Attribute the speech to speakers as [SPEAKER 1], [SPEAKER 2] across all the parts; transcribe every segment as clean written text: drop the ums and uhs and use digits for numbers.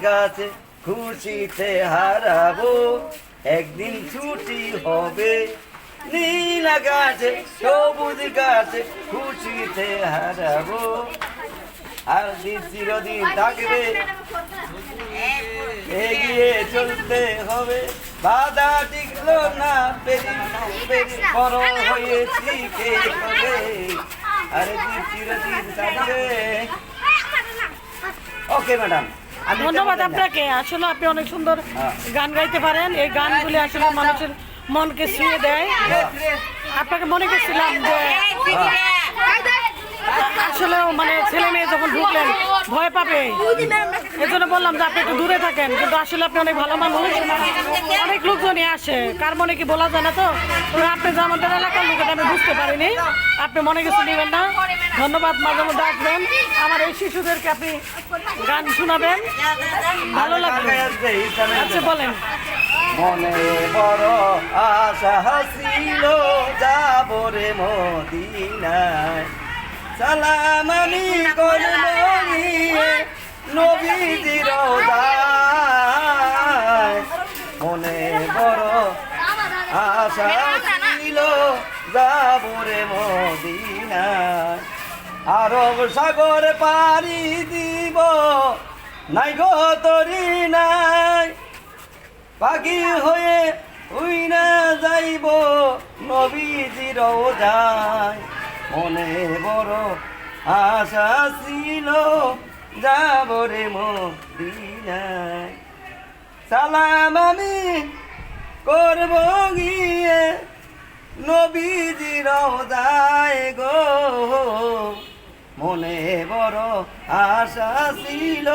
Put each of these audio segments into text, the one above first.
[SPEAKER 1] গাছে খুশিতে হারাবো, একদিন ছুটি হবে। নীল আকাশে সবুজ গাছে খুশিতে হারাবো, আর দিন চিরদিন থাকবে, এগিয়ে চলতে হবে। বাধা টিকলো না, বড় হয়েছি কে হবে, আরে দিন চিরদিন থাকবে। ওকে ম্যাডাম,
[SPEAKER 2] ধন্যবাদ আপনাকে। আসলে আপনি অনেক সুন্দর গান গাইতে পারেন। এই গানগুলি আসলে মানুষের মনকে ছুঁয়ে দেয়। আপনাকে মনে করছিলাম যে আসলে মানে ছেলে মেয়ে যখন ঢুকলেন ভয় পাবে, এই জন্য বললাম যে আপনি একটু দূরে থাকেন, কিন্তু আসলে আপনি অনেক ভালো মানুষ, অনেক লোকজনই আসে, কার মনে কি বলা যায় না। তো আপনি যে আমাদের এলাকার লোক আমি বুঝতে পারিনি, আপনি মনে কিছু নেবেন না। ধন্যবাদ, মাঝে মধ্যে আসবেন, আমার এই শিশুদেরকে আপনি গান শোনাবেন, ভালো লাগবে। আচ্ছা বলেন।
[SPEAKER 1] মনে বড় আশা ছিল যাব রে মদিনায়, সালাম আমি করব নবীজির রওজায়। মনে বড় আশা ছিল যাব রে মদিনায়, আরব সাগর পাড়ি দিব, নাই গো তরি নাই, পাখি হয়ে উইনা যাইব নবীজির রওজায়। মনে বড় আশা ছিল যাব রে মদিনায়, সালাম আমি করব গিয়ে নবীজির রওজায় গো। মনে বড় আশা ছিল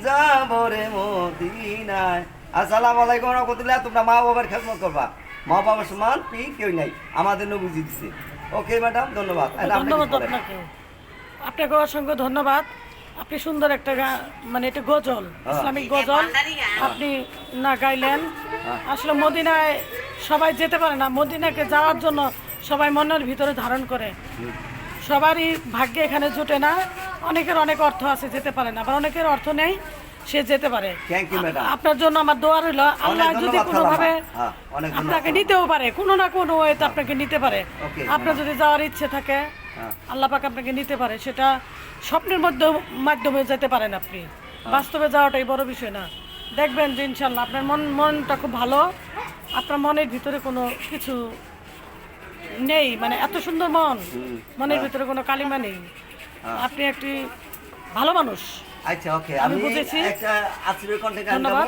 [SPEAKER 1] যাব রে মদিনায়। আসসালামু আলাইকুম রহমতুল্লাহ। তোমরা মা বাবার খেদমত করবা, মা বাবার সমান কেউ নাই, আমাদের নবীজি দিচ্ছে। ওকে ম্যাডাম, ধন্যবাদ।
[SPEAKER 2] ধন্যবাদ আপনাকে, আপনাকে অসংখ্য ধন্যবাদ। আপনি সুন্দর একটা মানে এটা গজল, ইসলামিক গজল আপনি না গাইলেন। আসলে মদিনায় সবাই যেতে পারে না, মদিনাকে যাওয়ার জন্য সবাই মনের ভিতরে ধারণ করে, সবারই ভাগ্যে এখানে জোটে না। অনেকের অনেক অর্থ আছে, যেতে পারে না, আবার অনেকের অর্থ নেই, সে যেতে পারে। আপনার জন্য আমার দোয়া রইল, আল্লাহ যদি কোনোভাবে আপনাকে নিতেও পারে, কোনো না কোনো ওয়েতে আপনাকে নিতে পারে। আপনার যদি যাওয়ার ইচ্ছে থাকে, আল্লাহ পাক আপনাকে নিতে পারে, সেটা স্বপ্নের মাধ্যমে যেতে পারেন আপনি, বাস্তবে যাওয়াটাই বড় বিষয় না। দেখবেন যে ইনশাল্লাহ আপনার মনটা খুব ভালো, আপনার মনের ভিতরে কোনো কিছু নেই, মানে এত সুন্দর মন, মনের ভিতরে কোনো কালিমা নেই, আপনি একটি ভালো মানুষ।
[SPEAKER 1] আচ্ছা ওকে,
[SPEAKER 2] আমি বুঝেছি।
[SPEAKER 1] একটা আশীর্বাদ কন্টেক্ট।
[SPEAKER 2] ধন্যবাদ।